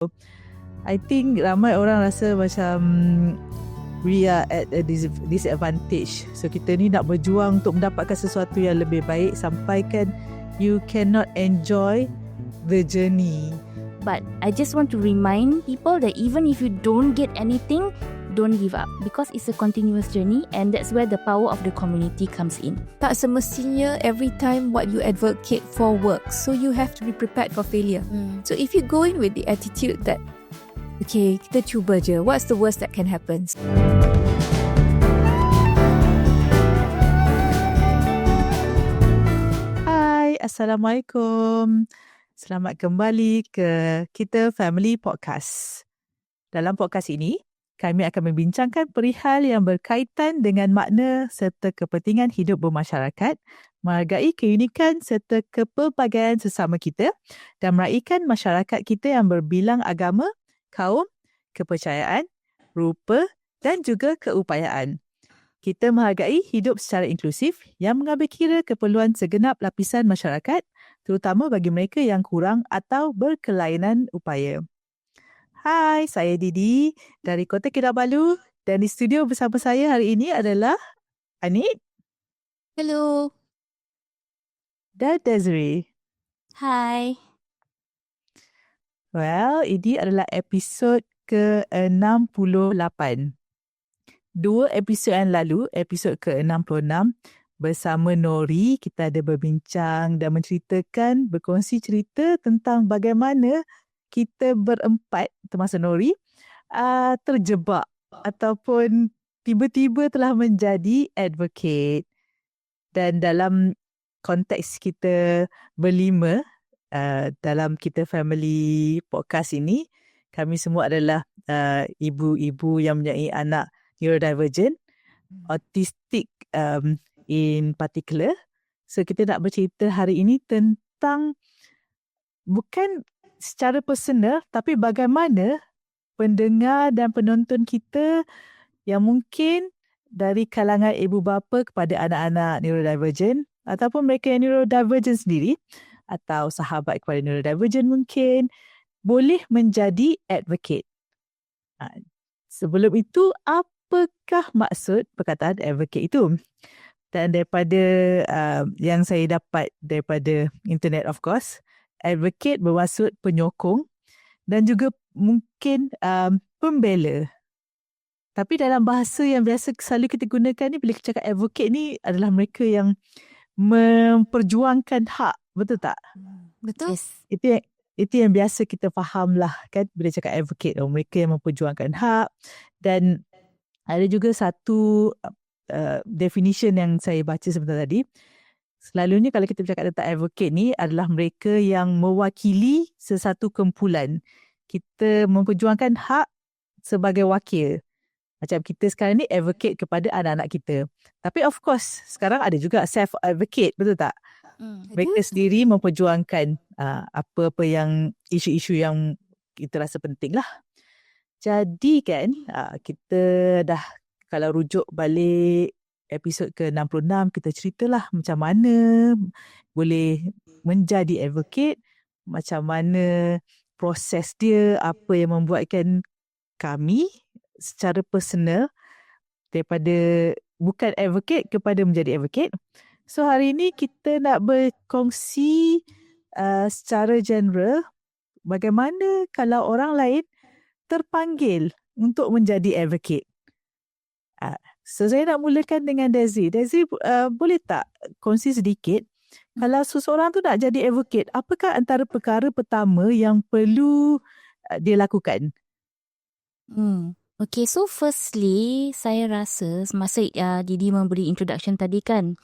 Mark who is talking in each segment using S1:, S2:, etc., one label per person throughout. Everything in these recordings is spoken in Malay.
S1: I think ramai orang rasa macam we are at a disadvantage. So kita ni nak berjuang untuk mendapatkan sesuatu yang lebih baik sampai kan you cannot enjoy the journey.
S2: But I just want to remind people that even if you don't get anything, don't give up, because it's a continuous journey, and that's where the power of the community comes in.
S3: Tak semestinya every time what you advocate for works, so you have to be prepared for failure. So if you go in with the attitude that okay, kita cuba je, what's the worst that can happen?
S1: Hai, Assalamualaikum. Selamat kembali ke Kita Family Podcast. Dalam podcast ini, kami akan membincangkan perihal yang berkaitan dengan makna serta kepentingan hidup bermasyarakat, menghargai keunikan serta kepelbagaian sesama kita dan meraihkan masyarakat kita yang berbilang agama, kaum, kepercayaan, rupa dan juga keupayaan. Kita menghargai hidup secara inklusif yang mengambil kira keperluan segenap lapisan masyarakat, terutama bagi mereka yang kurang atau berkelainan upaya. Hai, saya Didi dari Kota Kinabalu dan di studio bersama saya hari ini adalah Anit.
S3: Hello.
S1: Dan Desiree.
S2: Hi.
S1: Well, ini adalah episod ke-68. 2 episod yang lalu, episod ke-66, bersama Nori, kita ada berbincang dan menceritakan, berkongsi cerita tentang bagaimana kita berempat, termasuk Nori, terjebak ataupun tiba-tiba telah menjadi advocate. Dan dalam konteks kita berlima, dalam Kita Family Podcast ini, kami semua adalah ibu-ibu yang mempunyai anak neurodivergent, autistic in particular. So kita nak bercerita hari ini tentang bukan secara personal, tapi bagaimana pendengar dan penonton kita yang mungkin dari kalangan ibu bapa kepada anak-anak neurodivergent ataupun mereka yang neurodivergent sendiri atau sahabat kepada neurodivergent mungkin boleh menjadi advocate. Sebelum itu, apakah maksud perkataan advocate itu? Dan daripada yang saya dapat daripada internet, of course, advocate bermaksud penyokong dan juga mungkin pembela. Tapi dalam bahasa yang biasa selalu kita gunakan ni, bila kita cakap advocate ni adalah mereka yang memperjuangkan hak. Betul tak?
S3: Betul.
S2: Yes.
S1: Itu yang biasa kita faham lah kan bila cakap advocate. Mereka yang memperjuangkan hak. Dan ada juga satu definition yang saya baca sebentar tadi. Selalunya kalau kita bercakap tentang advocate ni adalah mereka yang mewakili sesuatu kumpulan. Kita memperjuangkan hak sebagai wakil. Macam kita sekarang ni advocate kepada anak-anak kita. Tapi of course sekarang ada juga self-advocate, betul tak? Mereka sendiri memperjuangkan apa-apa yang isu-isu yang kita rasa penting lah. Jadi kan kita dah, kalau rujuk balik episod ke-66, kita ceritalah macam mana boleh menjadi advocate, macam mana proses dia, apa yang membuatkan kami secara personal daripada bukan advocate kepada menjadi advocate. So hari ini kita nak berkongsi secara general bagaimana kalau orang lain terpanggil untuk menjadi advocate. So saya nak mulakan dengan Desi. Desi, boleh tak kongsi sedikit kalau seseorang tu nak jadi advocate, apakah antara perkara pertama yang perlu dia lakukan?
S2: Okay, so firstly, saya rasa semasa Didi memberi introduction tadi kan,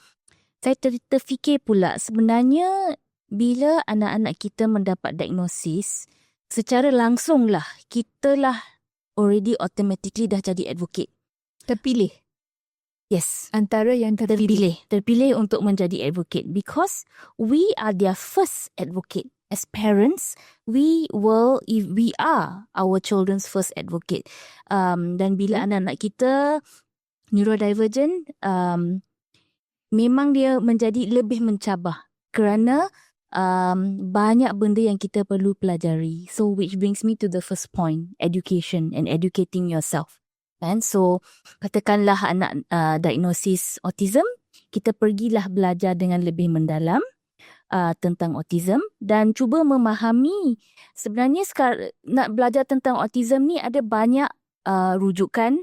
S2: saya terfikir pula sebenarnya bila anak-anak kita mendapat diagnosis, secara langsung lah, kita lah already automatically dah jadi advocate.
S3: Terpilih.
S2: Yes.
S3: Antara yang
S2: Terpilih untuk menjadi advocate because we are their first advocate. As parents, we are our children's first advocate. Dan bila anak-anak kita neurodivergent, memang dia menjadi lebih mencabar kerana banyak benda yang kita perlu pelajari. So which brings me to the first point, education and educating yourself. Kan? So katakanlah anak diagnosis autism, kita pergilah belajar dengan lebih mendalam tentang autism dan cuba memahami sebenarnya nak belajar tentang autism ni ada banyak rujukan.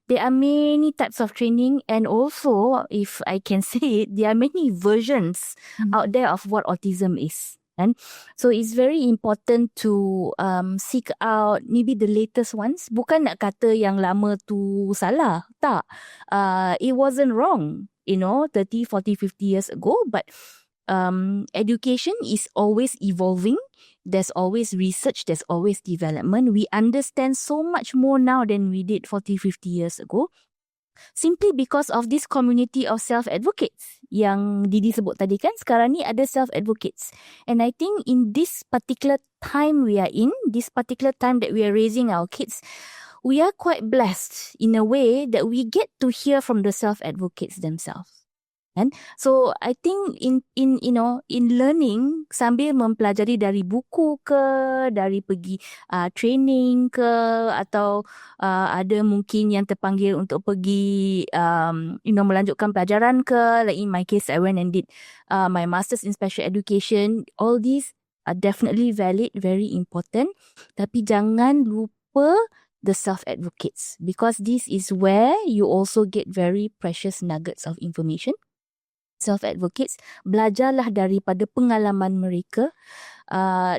S2: There are many types of training and also, if I can say it, there are many versions out there of what autism is. And so it's very important to seek out maybe the latest ones. Bukan nak kata yang lama tu salah. Tak. It wasn't wrong, 30, 40, 50 years ago. But education is always evolving. There's always research, there's always development. We understand so much more now than we did 40, 50 years ago. Simply because of this community of self-advocates yang Didi sebut tadi kan, sekarang ni ada self-advocates. And I think in this particular time we are in, this particular time that we are raising our kids, we are quite blessed in a way that we get to hear from the self-advocates themselves. Kan? So I think in learning sambil mempelajari dari buku ke, dari pergi training ke, atau ada mungkin yang terpanggil untuk pergi melanjutkan pelajaran ke, like in my case I went and did my masters in special education. All these are definitely valid, very important, tapi jangan lupa the self-advocates, because this is where you also get very precious nuggets of information. Self-advocates, belajarlah daripada pengalaman mereka,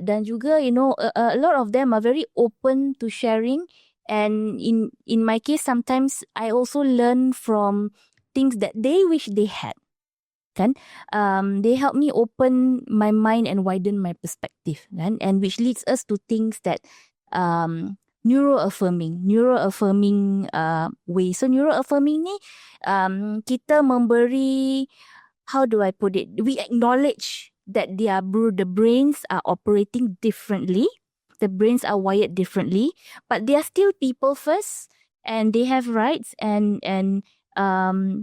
S2: dan juga a lot of them are very open to sharing, and in my case sometimes I also learn from things that they wish they had. Kan? They help me open my mind and widen my perspective, kan? And which leads us to things that neuroaffirming way. So neuroaffirming ni kita memberi, how do I put it? We acknowledge that the brains are operating differently. The brains are wired differently, but they are still people first, and they have rights. And I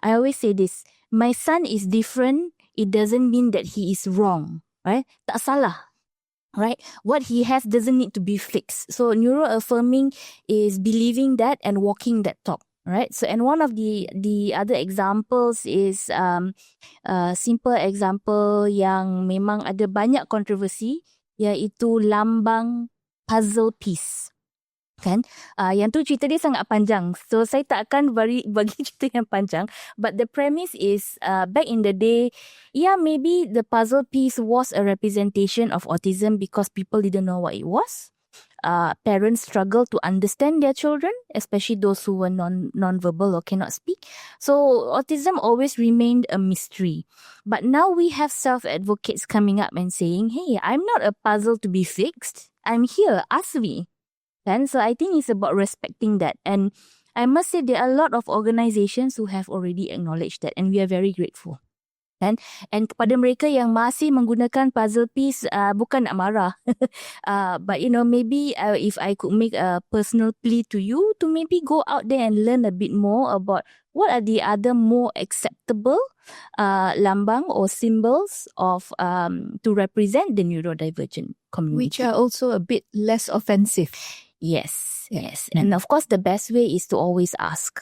S2: always say this: my son is different. It doesn't mean that he is wrong, right? Tak salah, right? What he has doesn't need to be fixed. So neuroaffirming is believing that and walking that talk. Right. So, and one of the other examples is simple example yang memang ada banyak kontroversi, iaitu lambang puzzle piece. Kan? Yang tu cerita dia sangat panjang. So, saya tak akan bagi cerita yang panjang. But the premise is back in the day, maybe the puzzle piece was a representation of autism because people didn't know what it was. Parents struggle to understand their children, especially those who were non-verbal or cannot speak. So autism always remained a mystery. But now we have self-advocates coming up and saying, hey, I'm not a puzzle to be fixed. I'm here, ask me. And so I think it's about respecting that. And I must say there are a lot of organizations who have already acknowledged that, and we are very grateful. And kepada mereka yang masih menggunakan puzzle piece, bukan nak marah. But maybe if I could make a personal plea to you to maybe go out there and learn a bit more about what are the other more acceptable lambang or symbols of to represent the neurodivergent community.
S3: Which are also a bit less offensive.
S2: Yes. And of course, the best way is to always ask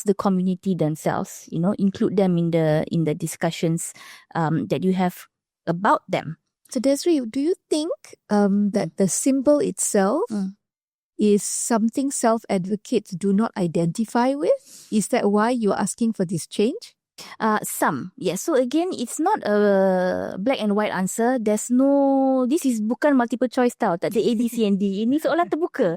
S2: the community themselves, include them in the discussions that you have about them.
S3: So Desiree, do you think that the symbol itself is something self-advocates do not identify with? Is that why you're asking for this change?
S2: Some, yes. So again, it's not a black and white answer. This is bukan multiple choice tau. Tak ada A, B, C and D. Ini soalan terbuka.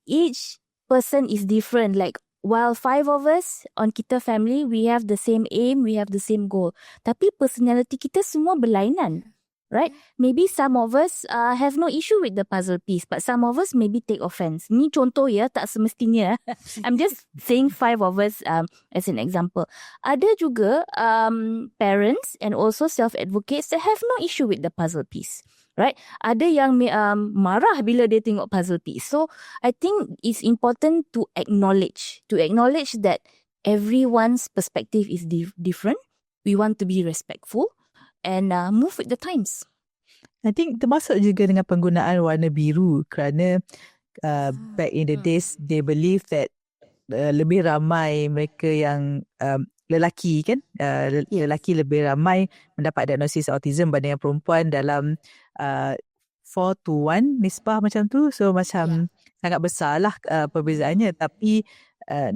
S2: Each person is different. Like, while 5 of us on Kita Family, we have the same aim, we have the same goal. Tapi personality kita semua berlainan. Right? Maybe some of us have no issue with the puzzle piece, but some of us maybe take offense. Ni contoh ya, tak semestinya. I'm just saying 5 of us as an example. Ada juga parents and also self-advocates that have no issue with the puzzle piece. Right? Ada yang marah bila dia tengok puzzle piece. So, I think it's important to acknowledge that everyone's perspective is different. We want to be respectful. and move with the times.
S1: I think termasuk juga dengan penggunaan warna biru kerana back in the days they believe that lebih ramai mereka yang lelaki kan, lelaki lebih ramai mendapat diagnosis autism berbanding perempuan dalam 4-1 nisbah macam tu. So macam sangat besar lah perbezaannya. Tapi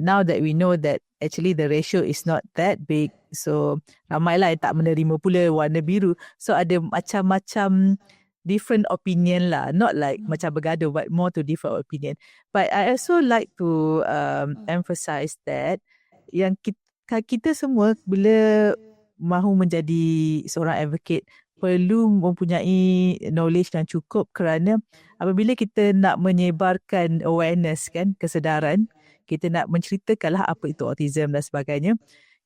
S1: now that we know that actually the ratio is not that big, so ramailah yang tak menerima pula warna biru. So ada macam-macam different opinion lah, not like macam bergaduh, but more to different opinion. But I also like to emphasize that yang kita semua bila mahu menjadi seorang advocate perlu mempunyai knowledge yang cukup, kerana apabila kita nak menyebarkan awareness kan, kesedaran, kita nak menceritakanlah apa itu autism dan sebagainya,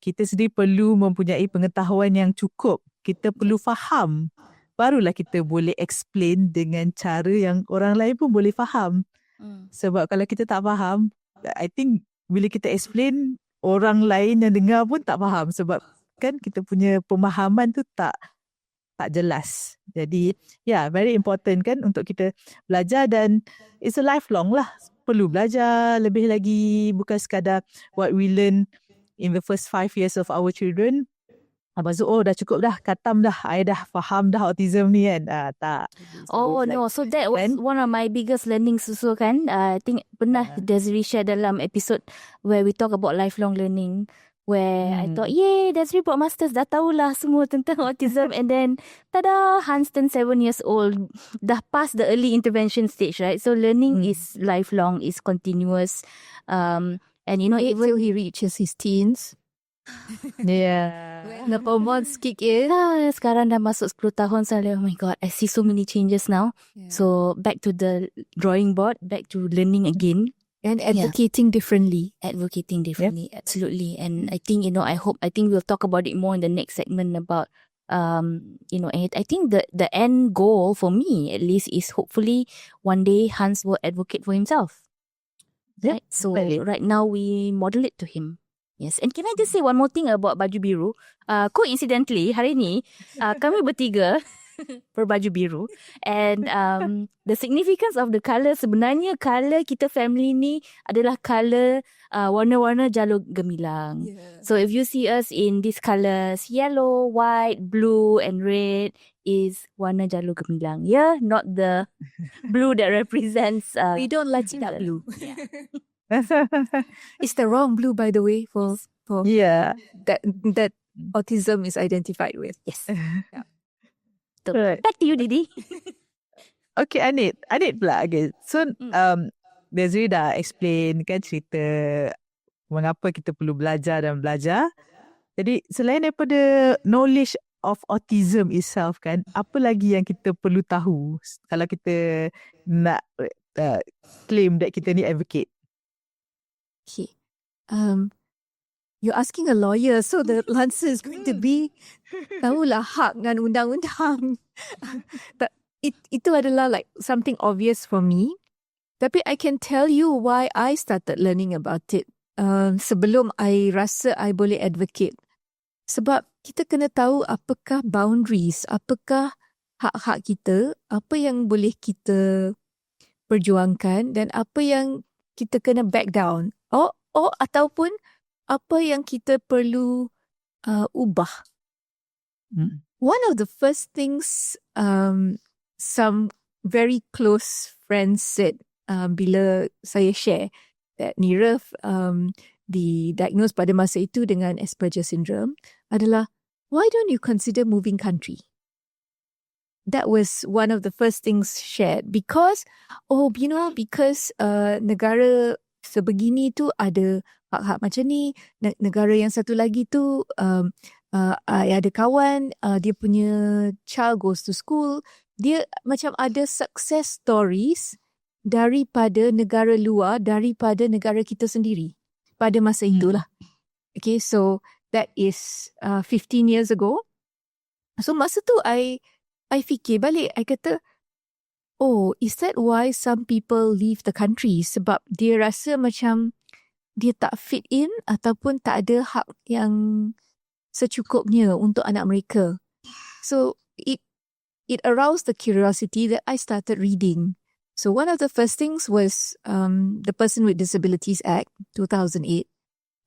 S1: kita sendiri perlu mempunyai pengetahuan yang cukup. Kita perlu faham, barulah kita boleh explain dengan cara yang orang lain pun boleh faham. Sebab kalau kita tak faham, I think bila kita explain, orang lain yang dengar pun tak faham. Sebab kan kita punya pemahaman tu tak jelas. Jadi very important kan untuk kita belajar, dan it's a lifelong lah. Perlu belajar lebih lagi, bukan sekadar what we learn in the first 5 years of our children. Lepas tu, dah cukup dah, khatam dah, I dah faham dah autism ni kan. Tak.
S2: So that was one of my biggest learnings also kan. I think pernah Desiree share dalam episode where we talk about lifelong learning, where I thought, Desiree buat masters, dah tahulah semua tentang autism. And then, tada, Hans turn 7 years old, dah past the early intervention stage, right? So learning is lifelong, is continuous. And even
S3: Till he reaches his teens.
S1: Yeah.
S3: The hormones kick in.
S2: Sekarang dah masuk 10 tahun saya. Oh my God, I see so many changes now. So back to the drawing board, back to learning again.
S3: And advocating differently.
S2: Advocating differently, absolutely. And I think, I think we'll talk about it more in the next segment about, I think the end goal for me, at least, is hopefully one day Hans will advocate for himself. Right? So right now we model it to him. Yes. And can I just say one more thing about baju biru? Coincidentally, hari ni kami bertiga berbaju biru. And the significance of the colour, sebenarnya colour kita family ni adalah colour warna-warna jalur gemilang. So if you see us in these colours, yellow, white, blue and red is warna jalur gemilang. Not the blue that represents...
S3: we don't light it up blue.
S2: Yeah.
S3: It's the wrong blue, by the way, for that autism is identified with.
S2: Yes.
S1: So, right.
S2: Back to you, Didi.
S1: Okay, Anit pula. Okay. So, Desiree dah explain kan cerita mengapa kita perlu belajar dan belajar. Jadi, selain daripada knowledge of autism itself kan, apa lagi yang kita perlu tahu kalau kita nak claim that kita ni advocate?
S3: Okay. You're asking a lawyer, so the answer is going to be tahulah hak dan undang-undang. Itu adalah like something obvious for me. Tapi I can tell you why I started learning about it. Sebelum I rasa I boleh advocate. Sebab kita kena tahu apakah boundaries, apakah hak-hak kita, apa yang boleh kita perjuangkan dan apa yang kita kena back down. Ataupun apa yang kita perlu ubah. One of the first things some very close friends said bila saya share that Niraf didiagnosed pada masa itu dengan Asperger syndrome adalah, why don't you consider moving country? That was one of the first things shared because negara sebegini tu ada hak-hak macam ni. Negara yang satu lagi tu ada kawan, dia punya child goes to school. Dia macam ada success stories daripada negara luar, daripada negara kita sendiri. Pada masa itulah. Okay, so that is 15 years ago. So masa tu I fikir balik, I kata, is that why some people leave the country? Sebab dia rasa macam dia tak fit in ataupun tak ada hak yang secukupnya untuk anak mereka. So it aroused the curiosity that I started reading. So one of the first things was the Person with Disabilities Act 2008.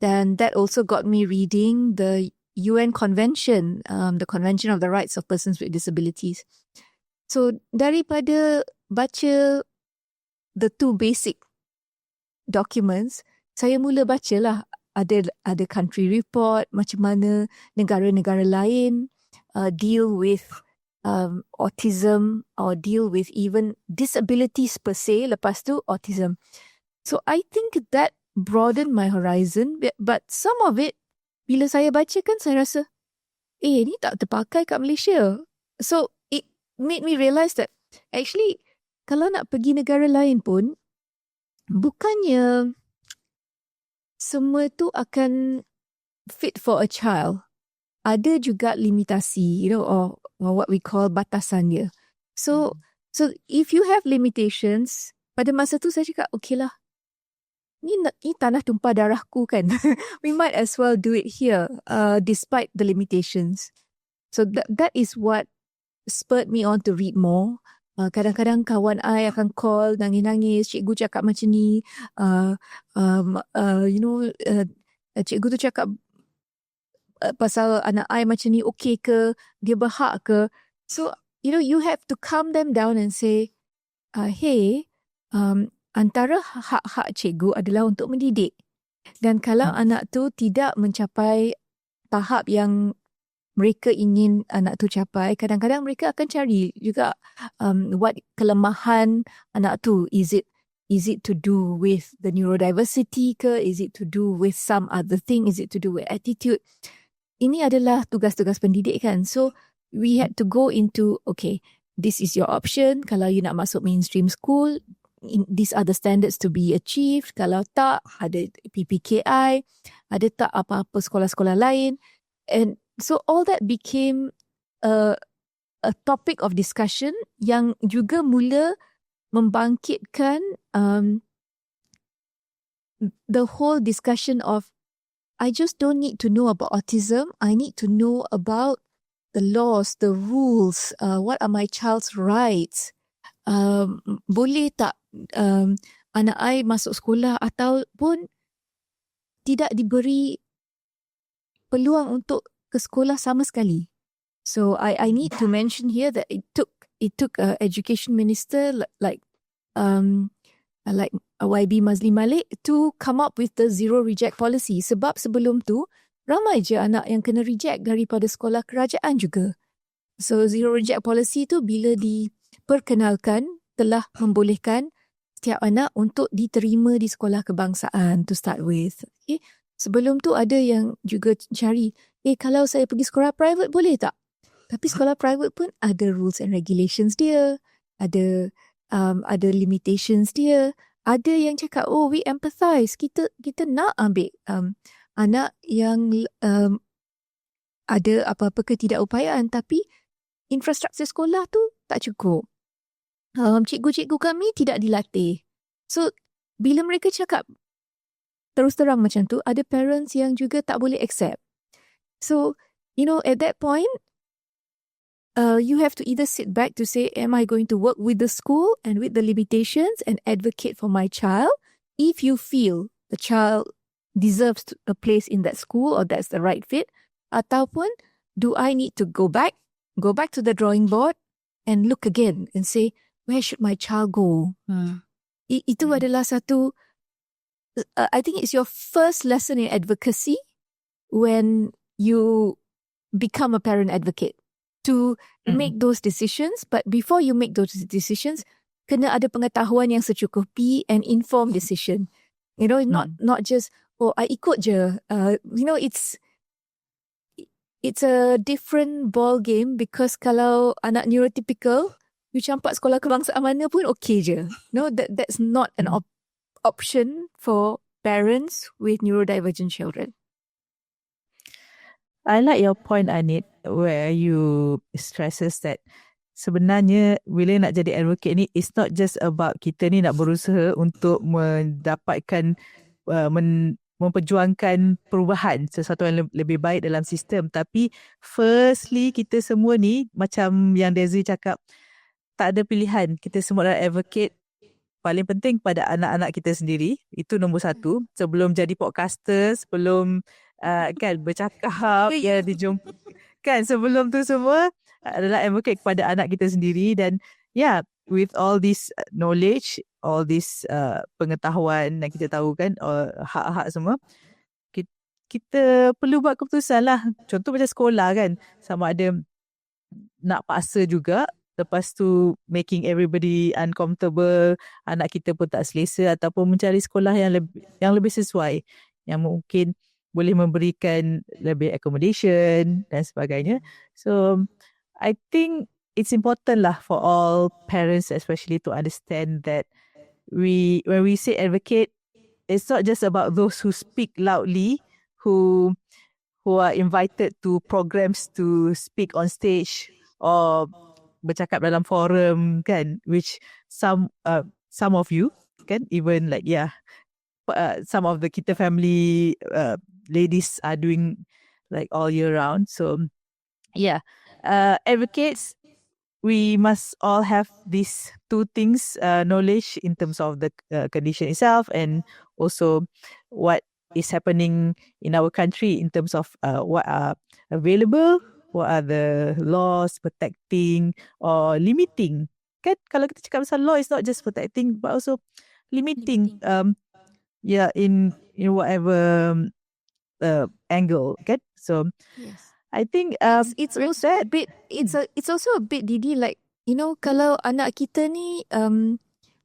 S3: Then that also got me reading the UN Convention, the Convention of the Rights of Persons with Disabilities. So daripada baca the two basic documents, saya mula bacalah ada country report, macam mana negara-negara lain deal with autism or deal with even disabilities per se, lepas tu autism. So I think that broadened my horizon, but some of it, bila saya baca kan saya rasa, ni tak terpakai kat Malaysia. So it made me realise that actually kalau nak pergi negara lain pun, bukannya semua tu akan fit for a child. Ada juga limitasi, or what we call batasan dia. So if you have limitations, pada masa tu saya cakap, okay lah, ni tanah tumpah darahku kan. We might as well do it here, despite the limitations. So that is what spurred me on to read more. Kadang-kadang kawan I akan call, nangis-nangis, cikgu cakap macam ni, cikgu tu cakap pasal anak I macam ni, okay ke, dia berhak ke. So, you have to calm them down and say, hey, antara hak-hak cikgu adalah untuk mendidik. Dan kalau anak tu tidak mencapai tahap yang mereka ingin anak tu capai, kadang-kadang mereka akan cari juga what kelemahan anak tu. Is it to do with the neurodiversity ke? Is it to do with some other thing? Is it to do with attitude? Ini adalah tugas-tugas pendidik kan. So we had to go into, okay, this is your option. Kalau you nak masuk mainstream school, these are the standards to be achieved. Kalau tak, ada PPKI, ada tak apa-apa sekolah-sekolah lain. And so all that became a topic of discussion yang juga mula membangkitkan the whole discussion of, I just don't need to know about autism. I need to know about the laws, the rules, what are my child's rights. Boleh tak anak I masuk sekolah ataupun tidak diberi peluang untuk ke sekolah sama sekali. So I need to mention here that it took a education minister like YB Mazli Malik to come up with the zero reject policy. Sebab sebelum tu ramai je anak yang kena reject daripada sekolah kerajaan juga. So zero reject policy tu bila diperkenalkan telah membolehkan setiap anak untuk diterima di sekolah kebangsaan to start with. Okay. Sebelum tu ada yang juga cari, kalau saya pergi sekolah private boleh tak? Tapi sekolah private pun ada rules and regulations dia, ada limitations dia. Ada yang cakap, we empathize. Kita nak ambil anak yang ada apa-apa ketidakupayaan, tapi infrastruktur sekolah tu tak cukup. Cikgu-cikgu kami tidak dilatih. So, bila mereka cakap terus terang macam tu, ada parents yang juga tak boleh accept. So, at that point, you have to either sit back to say, am I going to work with the school and with the limitations and advocate for my child? If you feel the child deserves a place in that school or that's the right fit, ataupun do I need to go back to the drawing board and look again and say, where should my child go? Itu adalah satu, I think it's your first lesson in advocacy when you become a parent advocate. To make those decisions, but before you make those decisions, kena ada pengetahuan yang secukupi and informed decision. Not just, I ikut je. It's a different ball game because kalau anak neurotypical, you campak sekolah kebangsaan mana pun okay je. That's not an option for parents with neurodivergent children.
S1: I like your point, Anit, where you stresses that sebenarnya bila nak jadi advocate ni, it's not just about kita ni nak berusaha untuk mendapatkan memperjuangkan perubahan, sesuatu yang lebih baik dalam sistem. Tapi firstly, kita semua ni macam yang Desi cakap, tak ada pilihan. Kita semua adalah advocate paling penting pada anak-anak kita sendiri. Itu nombor satu. Sebelum jadi podcaster, sebelum kan bercakap, ya dijumpa. Kan sebelum tu semua adalah advocate kepada anak kita sendiri. Dan with all this knowledge, all this pengetahuan yang kita tahu kan, hak-hak semua, kita perlu buat keputusan lah. Contoh macam sekolah kan, sama ada nak paksa juga, lepas tu making everybody uncomfortable, anak kita pun tak selesa, ataupun mencari sekolah yang lebih sesuai, yang mungkin boleh memberikan lebih accommodation dan sebagainya. So I think it's important lah for all parents especially to understand that when we say advocate, it's not just about those who speak loudly, who are invited to programs to speak on stage or bercakap dalam forum kan, which some of you kan, even like some of the kita family ladies are doing like all year round. So advocates, we must all have these two things, knowledge in terms of the condition itself, and also what is happening in our country in terms of what are available, what are the laws protecting or limiting. Kan kalau kita cakap pasal law, it's not just protecting but also limiting. In whatever angle, kan? So
S3: Yes.
S1: I think
S3: It's also a bit. It's also a bit, Didi, like, kalau anak kita ni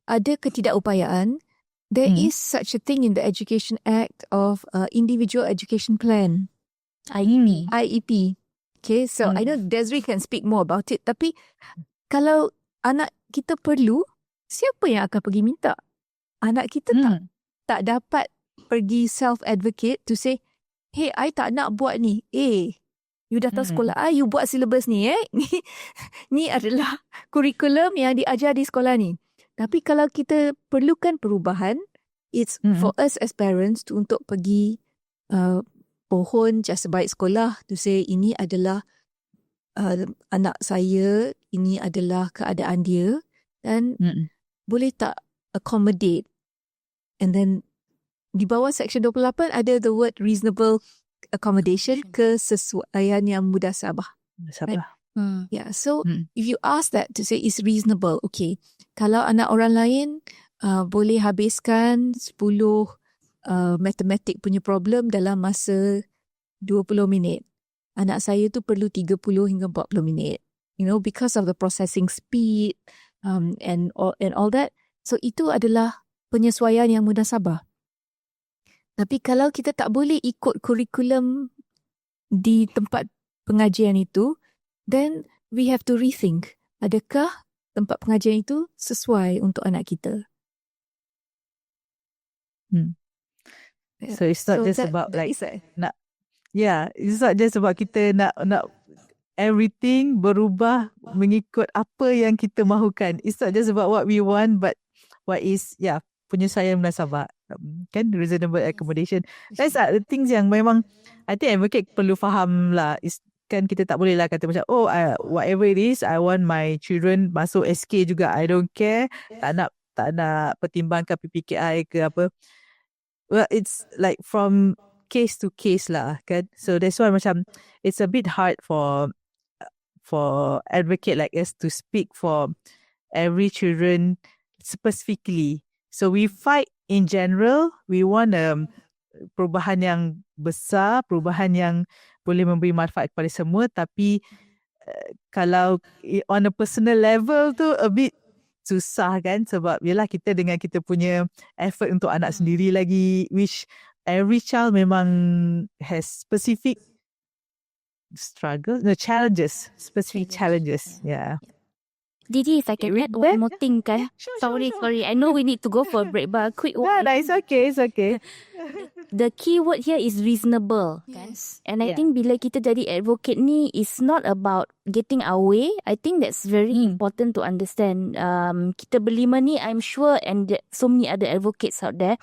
S3: ada ketidakupayaan, there is such a thing in the Education Act of Individual Education Plan, IEP. Okay, so I know Desri can speak more about it. Tapi kalau anak kita perlu, siapa yang akan pergi minta? Anak kita tak dapat pergi self-advocate to say, hey, I tak nak buat ni. You datang sekolah, you buat syllabus ni. Ni adalah kurikulum yang diajar di sekolah ni. Tapi kalau kita perlukan perubahan, it's for us as parents untuk pergi pohon jasa baik sekolah to say, ini adalah anak saya, ini adalah keadaan dia, dan boleh tak accommodate. And then di bawah section 28 ada the word reasonable accommodation, kesesuaian yang mudah sabah. Yeah, so if you ask that to say is reasonable, okay. Kalau anak orang lain boleh habiskan 10 matematik punya problem dalam masa 20 minit. Anak saya tu perlu 30 hingga 40 minit. Because of the processing speed and all that. So itu adalah penyesuaian yang mudah sabah. Tapi kalau kita tak boleh ikut kurikulum di tempat pengajian itu, then we have to rethink. Adakah tempat pengajian itu sesuai untuk anak kita?
S1: So it's not just about like nak, it's not just about kita nak everything berubah mengikut apa yang kita mahukan. It's not just about what we want, but what is penyesuaian munasabah, kan, reasonable accommodation. That's the things yang memang I think advocate perlu faham lah. Kan kita tak boleh lah kata macam whatever it is, I want my children masuk SK juga, I don't care, tak nak pertimbangkan PPKI ke apa. Well, it's like from case to case lah, kan. So that's why macam it's a bit hard for advocate like us to speak for every children specifically. So we fight in general, we want perubahan yang besar, perubahan yang boleh memberi manfaat kepada semua, tapi kalau on a personal level tu a bit susah kan, sebab yelah kita dengan kita punya effort untuk anak sendiri lagi, which every child memang has specific challenges. Yeah.
S2: Didi, if I can add one more thing kan. Sorry. I know we need to go for a break, but a quick one.
S1: No, it's okay.
S2: The key word here is reasonable.
S3: Yes.
S2: And I think bila kita jadi advocate ni, it's not about getting our way. I think that's very important to understand. Kita berlima ni, I'm sure, and so many other advocates out there,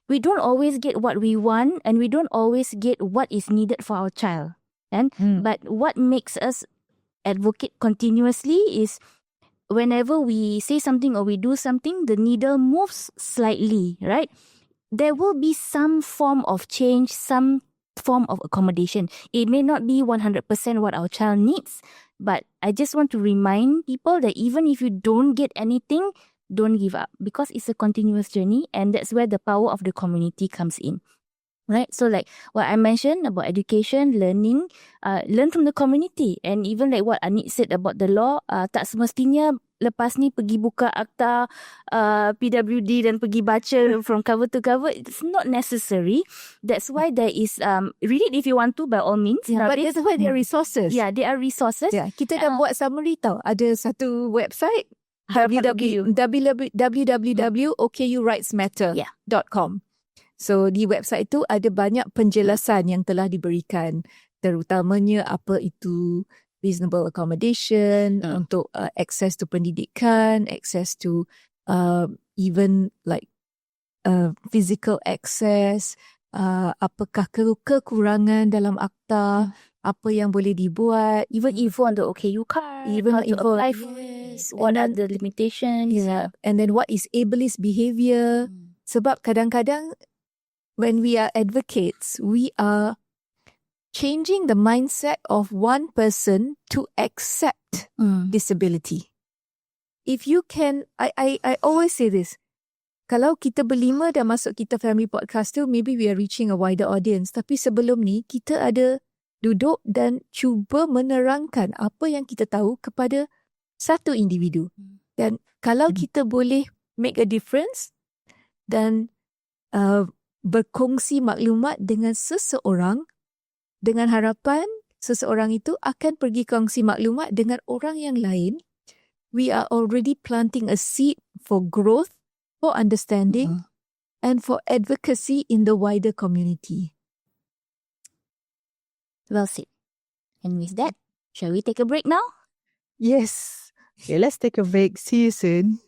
S2: we don't always get what we want, and we don't always get what is needed for our child. And but what makes us advocate continuously is whenever we say something or we do something, the needle moves slightly, right? There will be some form of change, some form of accommodation. It may not be 100% what our child needs, but I just want to remind people that even if you don't get anything, don't give up, because it's a continuous journey, and that's where the power of the community comes in. Right, so like what I mentioned about education, learning, learn from the community, and even like what Anik said about the law, tak semestinya lepas ni pergi buka akta PWD dan pergi baca from cover to cover. It's not necessary. That's why there is read it if you want to, by all means.
S3: Yeah, but that's why there are resources.
S2: Yeah, there are resources.
S3: Yeah, kita dah buat summary tau. Ada satu website
S2: OKU.
S3: www.okurightsmatter.com. So di website itu ada banyak penjelasan yang telah diberikan, terutamanya apa itu reasonable accommodation, untuk access to pendidikan, access to even like physical access, apakah kekurangan dalam akta, apa yang boleh dibuat,
S2: Even info on the OKU card,
S3: Even
S2: how to
S3: info,
S2: apply for it, what are the limitations.
S3: and then what is ableist behaviour. Sebab kadang-kadang when we are advocates, we are changing the mindset of one person to accept disability. If you can, I always say this, kalau kita berlima dah masuk Kita Family Podcast tu, maybe we are reaching a wider audience. Tapi sebelum ni, kita ada duduk dan cuba menerangkan apa yang kita tahu kepada satu individu. Dan kalau kita boleh make a difference dan berkongsi maklumat dengan seseorang, dengan harapan seseorang itu akan pergi kongsi maklumat dengan orang yang lain, we are already planting a seed for growth, for understanding, and for advocacy in the wider community.
S2: Well said. And with that, shall we take a break now?
S1: Yes. Okay, let's take a break. See you soon.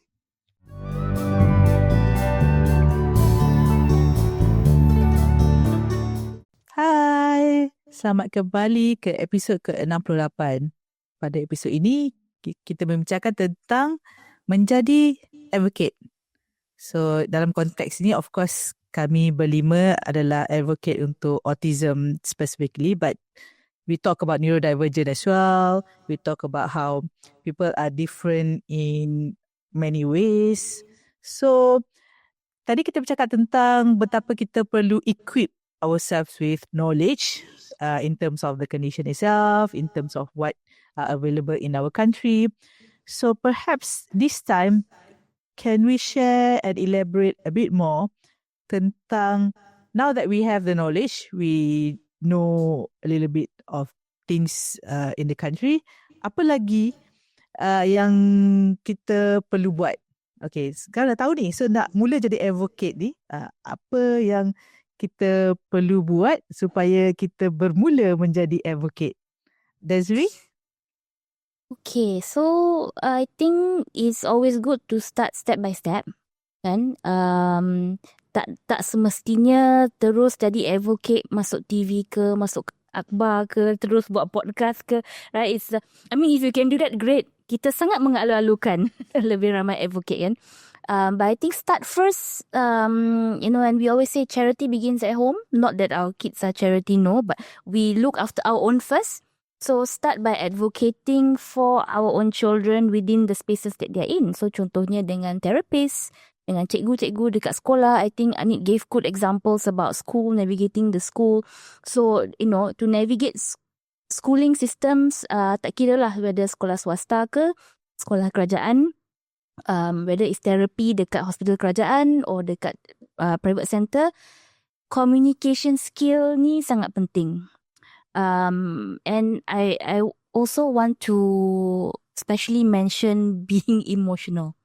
S1: Hai, selamat kembali ke episod ke-68. Pada episod ini, kita membicarakan tentang menjadi advocate. So, dalam konteks ini, of course, kami berlima adalah advocate untuk autism specifically, but we talk about neurodivergent as well. We talk about how people are different in many ways. So, tadi kita bercakap tentang betapa kita perlu equip ourselves with knowledge in terms of the condition itself, in terms of what are available in our country. So perhaps this time, can we share and elaborate a bit more tentang, now that we have the knowledge, we know a little bit of things in the country, apa lagi yang kita perlu buat? Okay, sekarang dah tahu ni, so nak mula jadi advocate ni, apa yang kita perlu buat supaya kita bermula menjadi advocate? Desiree?
S2: Okay, so I think it's always good to start step by step, kan? Tak semestinya terus jadi advocate, masuk TV ke, masuk akhbar ke, terus buat podcast ke, right? It's I mean, if you can do that, great. Kita sangat mengalu-alukan lebih ramai advocate, kan? But I think start first, and we always say charity begins at home. Not that our kids are charity, no, but we look after our own first. So start by advocating for our own children within the spaces that they're in. So contohnya dengan therapist, dengan cikgu-cikgu dekat sekolah. I think Anik gave good examples about school, navigating the school. So, to navigate schooling systems, tak kira lah whether sekolah swasta ke, sekolah kerajaan, whether it's therapy dekat hospital kerajaan or dekat private center, communication skill ni sangat penting. And I also want to especially mention being emotional.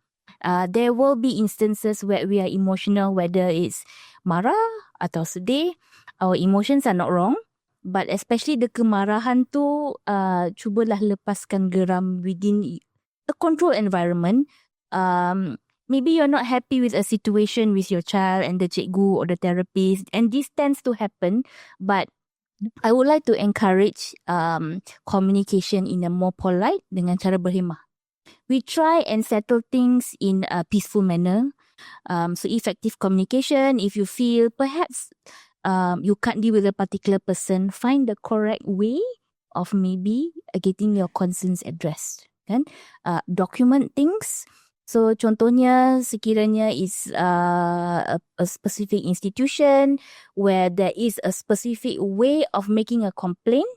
S2: There will be instances where we are emotional, whether it's marah atau sedih. Our emotions are not wrong, but especially the kemarahan tu, cubalah lepaskan geram within a controlled environment. maybe you're not happy with a situation with your child and the cikgu or the therapist, and this tends to happen, but I would like to encourage communication in a more polite dengan cara berhemah. We try and settle things in a peaceful manner. So effective communication, if you feel perhaps you can't deal with a particular person, find the correct way of maybe getting your concerns addressed. Kan? Document things. So contohnya sekiranya is a specific institution where there is a specific way of making a complaint,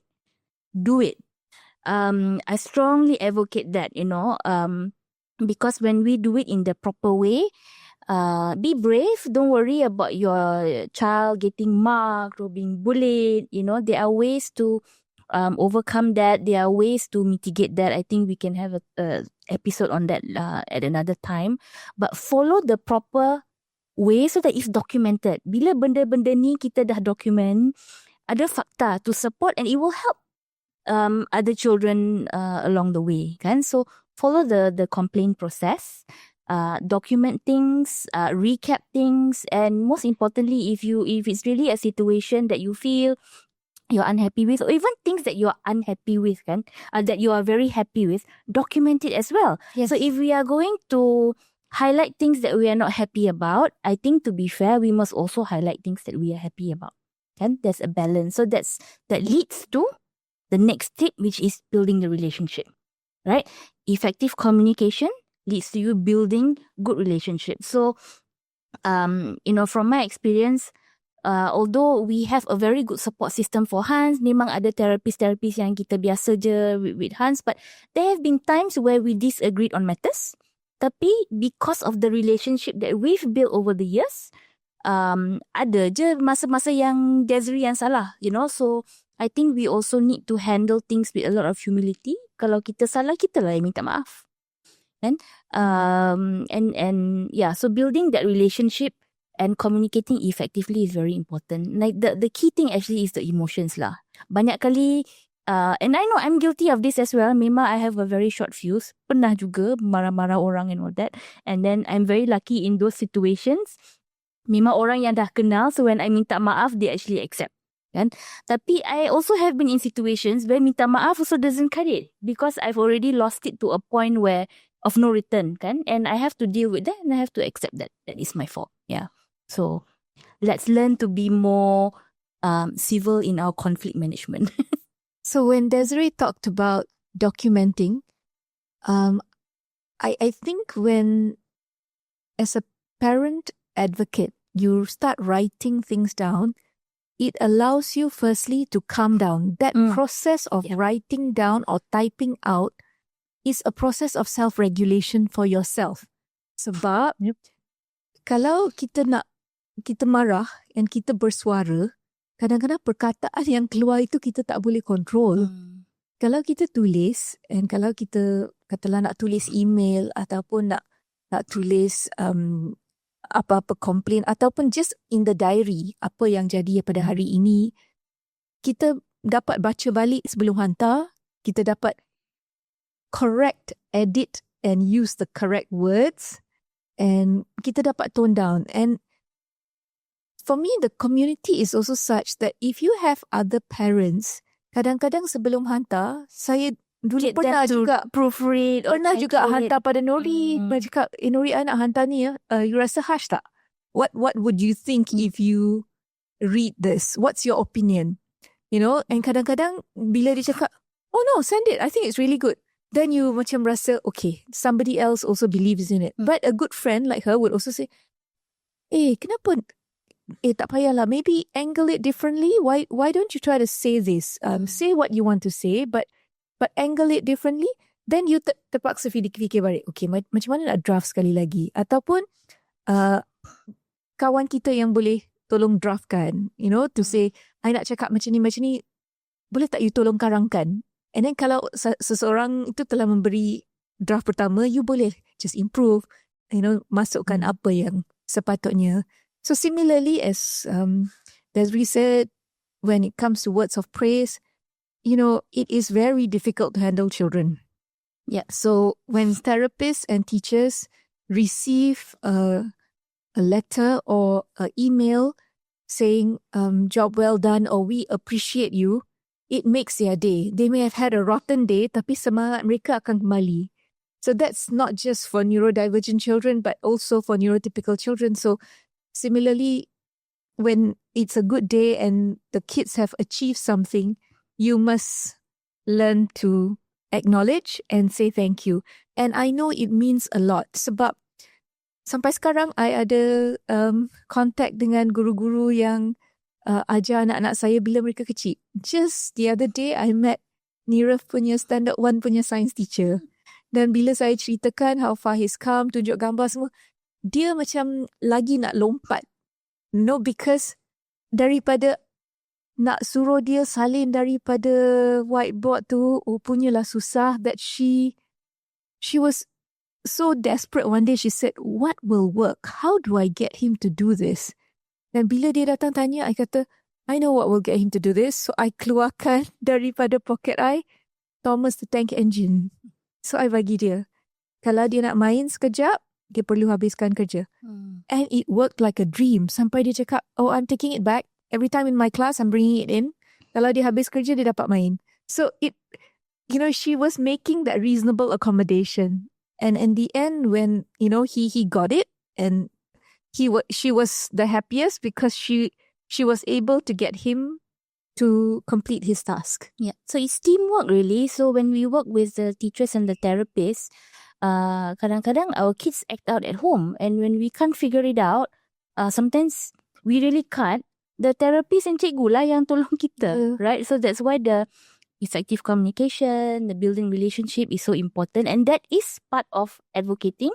S2: do it. I strongly advocate that, because when we do it in the proper way, be brave. Don't worry about your child getting marked or being bullied. There are ways to overcome that. There are ways to mitigate that. I think we can have a episode on that at another time. But follow the proper way so that it's documented. Bila benda-benda ni kita dah document, ada fakta to support, and it will help other children along the way. Kan? So follow the complaint process. Document things, recap things, and most importantly, if it's really a situation that you feel you're unhappy with, or even things that you're unhappy with, that you are very happy with, document it as well.
S3: Yes.
S2: So if we are going to highlight things that we are not happy about, I think to be fair, we must also highlight things that we are happy about. There's a balance. So that leads to the next step, which is building the relationship, right? Effective communication leads to you building good relationships. So, from my experience, although we have a very good support system for Hans, memang ada therapist yang kita biasa je with Hans, but there have been times where we disagreed on matters. Tapi because of the relationship that we've built over the years, ada je masa-masa yang Desiree yang salah, So I think we also need to handle things with a lot of humility. Kalau kita salah, kita lah yang minta maaf. And so building that relationship and communicating effectively is very important. Like the key thing actually is the emotions lah. Banyak kali, and I know I'm guilty of this as well. Memang I have a very short fuse. Pernah juga marah-marah orang and all that. And then I'm very lucky in those situations. Memang orang yang dah kenal, so when I minta maaf, they actually accept. Kan? Tapi I also have been in situations where minta maaf also doesn't cut it, because I've already lost it to a point where of no return, kan? And I have to deal with that, and I have to accept that is my fault. Yeah. So let's learn to be more civil in our conflict management.
S3: So when Desiree talked about documenting, I think when, as a parent advocate, you start writing things down, it allows you firstly to calm down. That process of writing down or typing out is a process of self-regulation for yourself. Sebab kalau kita marah and kita bersuara, kadang-kadang perkataan yang keluar itu kita tak boleh control. Kalau kita tulis, and kalau kita katalah nak tulis email ataupun nak tulis apa-apa komplain ataupun just in the diary apa yang jadi pada hari ini, kita dapat baca balik sebelum hantar, kita dapat correct, edit and use the correct words, and kita dapat tone down. And for me, the community is also such that if you have other parents, kadang-kadang sebelum hantar, saya dulu pernah juga
S2: proofread,
S3: pernah juga hantar pada Nori. Cakap, Nori, I nak hantar ni, you rasa harsh tak? What would you think if you read this? What's your opinion? And kadang-kadang bila dia cakap, oh no, send it, I think it's really good, then you macam rasa, okay, somebody else also believes in it. But a good friend like her would also say, kenapa? Tak payahlah, maybe angle it differently. Why don't you try to say this? Say what you want to say, but angle it differently. Then you terpaksa fikir balik, okay, macam mana nak draft sekali lagi? Ataupun kawan kita yang boleh tolong draftkan, to say, I nak cakap macam ni, boleh tak you tolong karangkan? And then kalau seseorang itu telah memberi draft pertama, you boleh just improve, masukkan apa yang sepatutnya. So similarly, as Desiree said, when it comes to words of praise, it is very difficult to handle children. Yeah. So when therapists and teachers receive a letter or an email saying job well done or we appreciate you, it makes their day. They may have had a rotten day, tapi semangat mereka akan kembali. So that's not just for neurodivergent children, but also for neurotypical children. So similarly, when it's a good day and the kids have achieved something, you must learn to acknowledge and say thank you. And I know it means a lot sebab sampai sekarang I ada contact dengan guru-guru yang ajar anak-anak saya bila mereka kecil. Just the other day I met Nirav punya standard 1 punya science teacher. Dan bila saya ceritakan how far he's come, tunjuk gambar semua, dia macam lagi nak lompat. No, because daripada nak suruh dia salin daripada whiteboard tu, punyalah susah, that she was so desperate. One day she said, what will work? How do I get him to do this? Dan bila dia datang tanya, I kata, I know what will get him to do this. So I keluarkan daripada pocket I, Thomas the Tank Engine. So I bagi dia. Kalau dia nak main sekejap, dia perlu habiskan kerja. And it worked like a dream. Sampai dia cakap, oh, I'm taking it back. Every time in my class, I'm bringing it in. Kalau dia habis kerja, dia dapat main. So it, she was making that reasonable accommodation. And in the end, when, he got it, and she was the happiest because she was able to get him to complete his task.
S2: Yeah. So it's teamwork really. So when we work with the teachers and the therapists, kadang-kadang our kids act out at home, and when we can't figure it out, sometimes we really can't. The therapist and cikgu lah yang tolong kita, right? So that's why the effective communication, the building relationship is so important, and that is part of advocating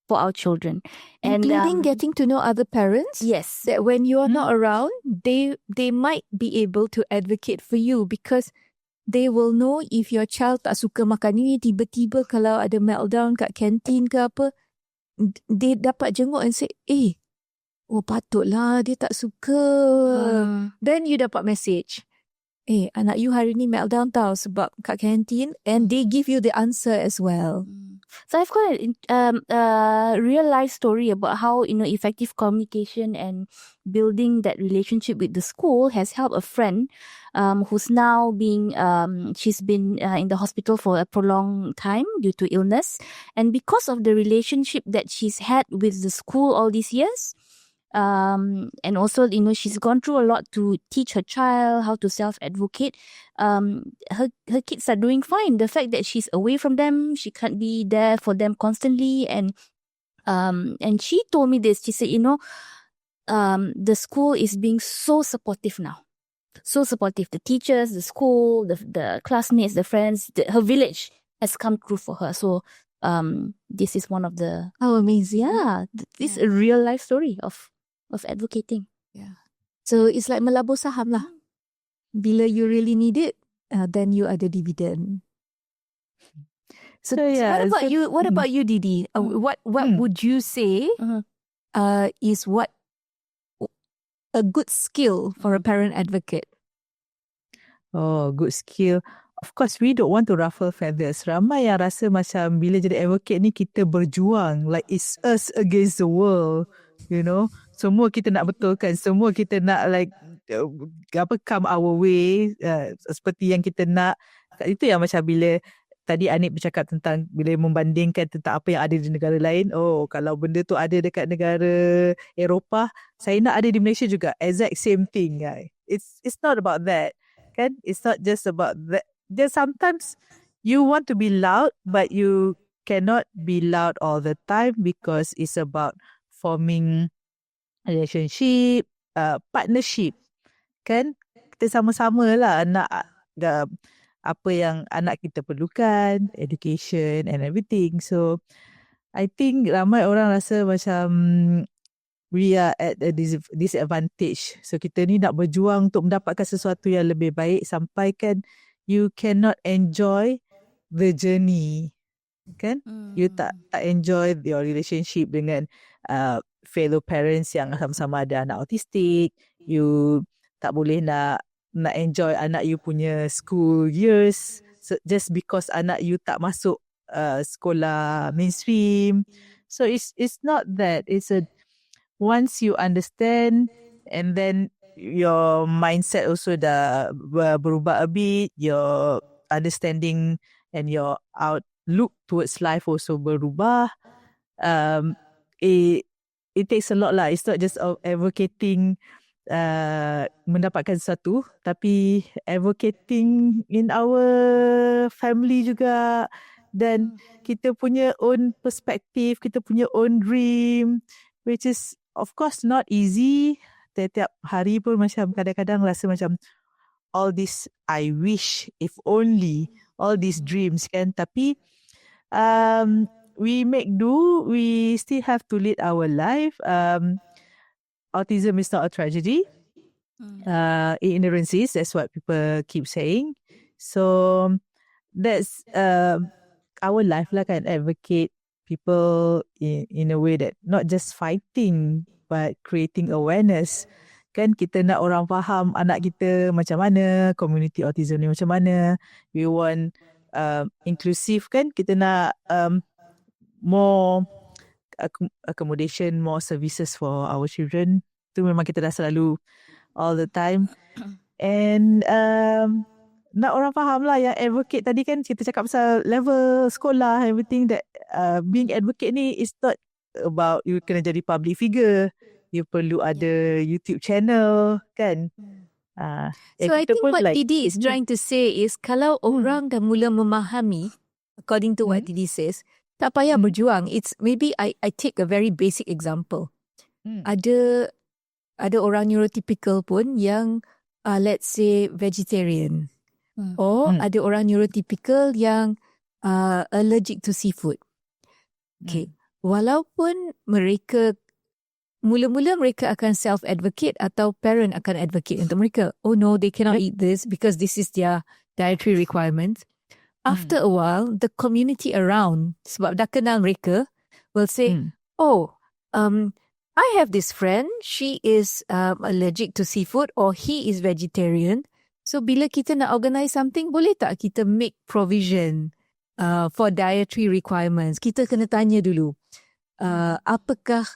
S2: for our children. And
S3: including getting to know other parents.
S2: Yes.
S3: That when you're not around, they might be able to advocate for you because they will know if your child tak suka makan ni, tiba-tiba kalau ada meltdown kat kantin ke apa, they dapat jenguk and say, patutlah dia tak suka. Then you dapat message, anak you hari ni meltdown tau sebab kat kantin, and they give you the answer as well.
S2: So I've got a real life story about how effective communication and building that relationship with the school has helped a friend who's now she's been in the hospital for a prolonged time due to illness, and because of the relationship that she's had with the school all these years, and also she's gone through a lot to teach her child how to self-advocate. Her kids are doing fine. The fact that she's away from them, she can't be there for them constantly, and she told me this. She said, the school is being so supportive now, so supportive. The teachers, the school, the classmates, the friends, her village has come through for her. So this is one of the
S3: amazing.
S2: This is a real life story of advocating.
S3: Yeah. So it's like melabur saham lah. Bila you really need it, then you ada dividend. So what about you? What about you, Didi? What would you say is what a good skill for a parent advocate?
S1: Oh, good skill. Of course, we don't want to ruffle feathers. Ramai yang rasa macam bila jadi advocate ni kita berjuang. Like it's us against the world. Semua kita nak betulkan. Semua kita nak come our way. Seperti yang kita nak. Itu yang macam bila tadi Anik bercakap tentang bila membandingkan tentang apa yang ada di negara lain. Oh, kalau benda tu ada dekat negara Eropah, saya nak ada di Malaysia juga. Exact same thing. It's not about that. Kan? It's not just about that. There's sometimes you want to be loud, but you cannot be loud all the time because it's about forming relationship, partnership. Kan? Kita sama-sama lah nak apa yang anak kita perlukan, education and everything. So, I think ramai orang rasa macam we are at a disadvantage. So, kita ni nak berjuang untuk mendapatkan sesuatu yang lebih baik sampai kan you cannot enjoy the journey. Kan? You tak enjoy your relationship dengan fellow parents yang sama-sama ada anak autistik. You tak boleh nak enjoy anak you punya school years just because anak you tak masuk sekolah mainstream. So it's not that. It's a once you understand and then your mindset also dah berubah a bit, your understanding and your outlook towards life also berubah. It takes a lot lah. It's not just advocating mendapatkan sesuatu, tapi advocating in our family juga, dan kita punya own perspective, kita punya own dream, which is of course not easy. Tiap hari pun macam kadang-kadang rasa macam all this I wish, if only, all these dreams kan. Tapi we make do, we still have to lead our life. Autism is not a tragedy. Ignorance is, that's what people keep saying. So that's our life lah kan, advocate people in a way that not just fighting but creating awareness. Kan kita nak orang faham anak kita macam mana, community autism ni macam mana. We want inclusive kan, kita nak more accommodation, more services for our children. Tu memang kita dah selalu all the time. And nak orang faham lah, yang advocate tadi kan kita cakap pasal level sekolah, everything that being advocate ni is not about you kena jadi public figure, you perlu ada YouTube channel kan.
S3: So I think what Didi is trying to say is kalau orang dah mula memahami, according to what Didi says, tak payah berjuang. It's maybe I take a very basic example. Ada orang neurotypical pun yang let's say vegetarian. Or ada orang neurotypical yang allergic to seafood. Okay. Walaupun mereka mula-mula mereka akan self-advocate atau parent akan advocate untuk mereka. Oh no, they cannot eat this because this is their dietary requirements. After a while, the community around, sebab dah kenal mereka, will say, I have this friend, she is allergic to seafood or he is vegetarian. So bila kita nak organize something, boleh tak kita make provision for dietary requirements? Kita kena tanya dulu, apakah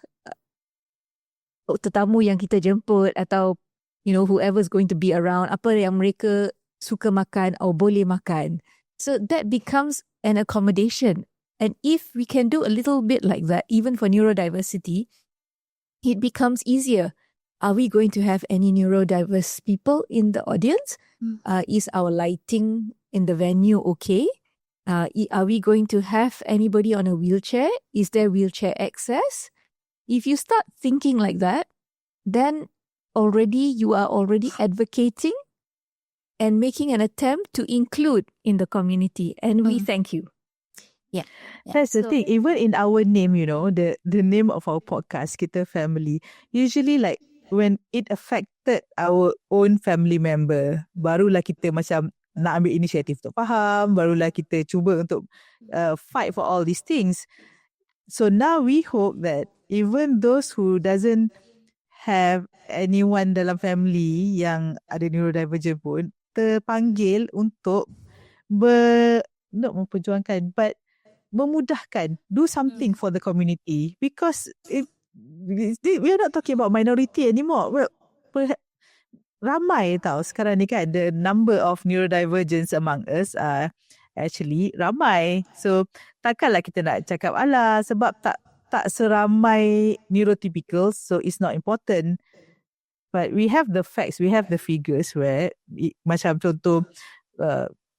S3: tetamu yang kita jemput atau whoever's going to be around, apa yang mereka suka makan atau boleh makan. So that becomes an accommodation. And if we can do a little bit like that, even for neurodiversity, it becomes easier. Are we going to have any neurodiverse people in the audience? Is our lighting in the venue okay? Are we going to have anybody on a wheelchair? Is there wheelchair access? If you start thinking like that, then you are already advocating and making an attempt to include in the community. And we thank you.
S2: Yeah.
S1: That's the thing. Even in our name, the name of our podcast, Kita Family, usually like when it affected our own family member, barulah kita macam nak ambil inisiatif untuk faham, barulah kita cuba untuk fight for all these things. So now we hope that even those who doesn't have anyone dalam family yang ada neurodivergent pun terpanggil untuk not memperjuangkan but memudahkan, do something for the community, because we are not talking about minority anymore. Ramai tau sekarang ni kan, the number of neurodivergence among us are actually ramai. So takkanlah kita nak cakap sebab tak seramai neurotypical, so it's not important. But we have the facts, we have the figures where macam contoh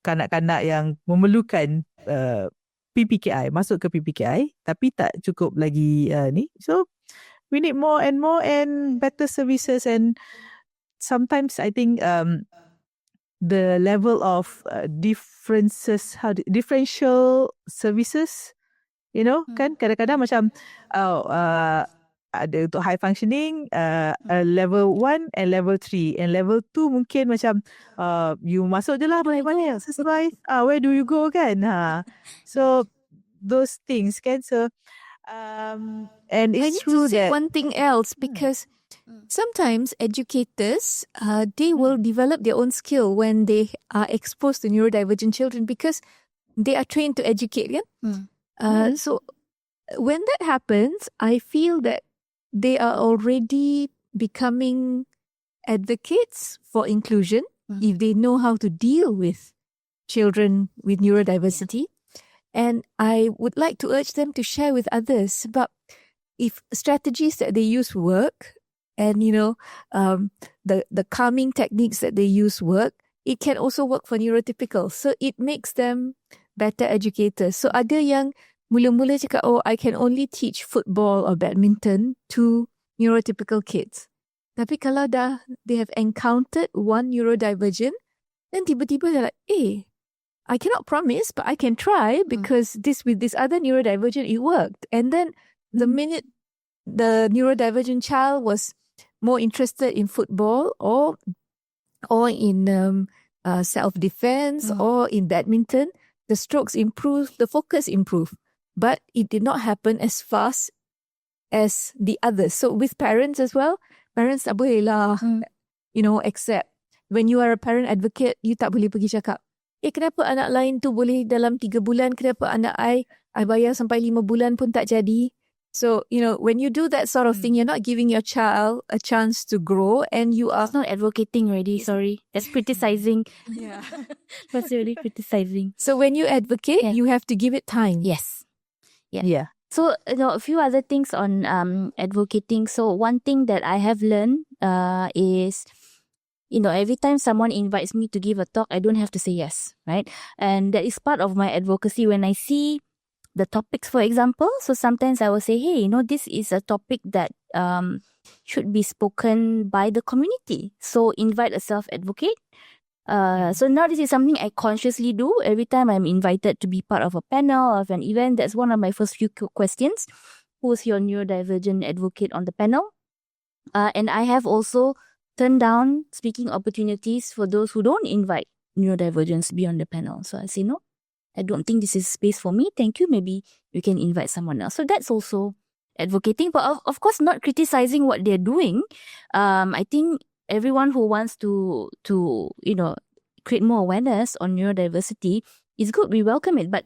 S1: kanak-kanak yang memerlukan PPKI, masuk ke PPKI tapi tak cukup lagi ni. So we need more and better services, and sometimes I think the level of differential services, kan kadang-kadang macam ada untuk high functioning, level 1 and level 3, and level 2 mungkin macam you masuk je lah banyak-banyak sesuai, where do you go kan, so those things kan. So and it's true that
S3: one thing else, because sometimes educators they will develop their own skill when they are exposed to neurodivergent children, because they are trained to educate kan. So when that happens, I feel that they are already becoming advocates for inclusion if they know how to deal with children with neurodiversity. And I would like to urge them to share with others about if strategies that they use work, and the calming techniques that they use work, it can also work for neurotypical. So it makes them better educators. So ada yang mula-mula cakap, I can only teach football or badminton to neurotypical kids. Tapi kalau they have encountered one neurodivergent, then tiba-tiba they're like, I cannot promise, but I can try because with this other neurodivergent, it worked. And then the minute the neurodivergent child was more interested in football or in self-defense or in badminton, the strokes improved, the focus improved. But it did not happen as fast as the others. So with parents as well, parents tak boleh lah, accept. When you are a parent advocate, you tak boleh pergi cakap, kenapa anak lain tu boleh dalam 3 bulan, kenapa anak I bayar sampai 5 bulan pun tak jadi. So, when you do that sort of thing, you're not giving your child a chance to grow, and you are...
S2: It's not advocating already, sorry. That's criticizing.
S3: Yeah.
S2: That's really criticizing.
S3: So when you advocate, you have to give it time.
S2: Yes.
S1: Yeah.
S2: So, a few other things on advocating. So, one thing that I have learned is, every time someone invites me to give a talk, I don't have to say yes, right? And that is part of my advocacy when I see the topics, for example. So, sometimes I will say, hey, this is a topic that should be spoken by the community. So, invite a self-advocate. So now this is something I consciously do every time I'm invited to be part of a panel or of an event. That's one of my first few questions. Who's your neurodivergent advocate on the panel? And I have also turned down speaking opportunities for those who don't invite neurodivergents to be on the panel. So I say, no, I don't think this is space for me. Thank you. Maybe you can invite someone else. So that's also advocating, but of course not criticizing what they're doing. I think everyone who wants to create more awareness on neurodiversity is good. We welcome it. But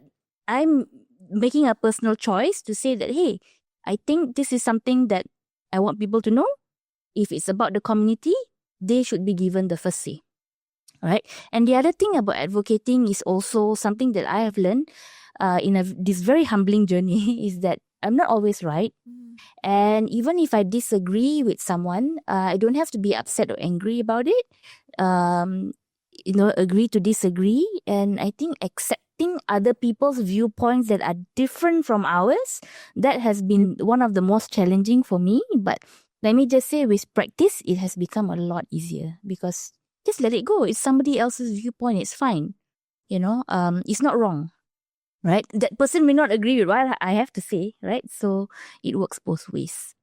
S2: I'm making a personal choice to say that, hey, I think this is something that I want people to know. If it's about the community, they should be given the first say. All right. And the other thing about advocating is also something that I have learned in this very humbling journey is that I'm not always right. And even if I disagree with someone, I don't have to be upset or angry about it. Agree to disagree. And I think accepting other people's viewpoints that are different from ours, that has been one of the most challenging for me. But let me just say, with practice, it has become a lot easier because just let it go. It's somebody else's viewpoint. It's fine. It's not wrong. Right? That person may not agree with what I have to say, right? So, it works both ways.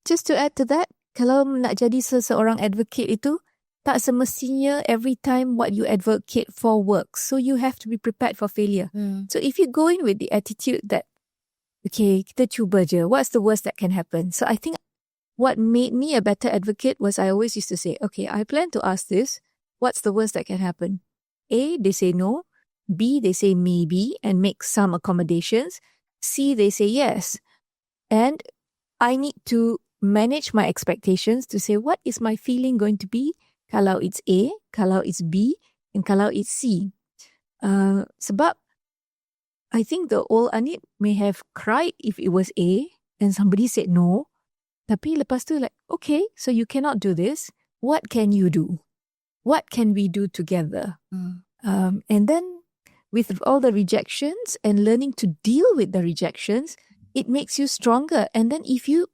S3: Just to add to that, kalau nak jadi seseorang advocate itu, tak semestinya every time what you advocate for works. So, you have to be prepared for failure. So, if you go in with the attitude that, okay, kita cuba je, what's the worst that can happen? So, I think what made me a better advocate was I always used to say, okay, I plan to ask this, what's the worst that can happen? A, they say no. B, they say maybe and make some accommodations. C, they say yes. And I need to manage my expectations to say, what is my feeling going to be kalau it's A, kalau it's B, and kalau it's C. Sebab I think the old Anit may have cried if it was A and somebody said no. Tapi lepas tu like, okay, so you cannot do this. What can you do? What can we do together? And then with all the rejections and learning to deal with the rejections, it makes you stronger. And then if you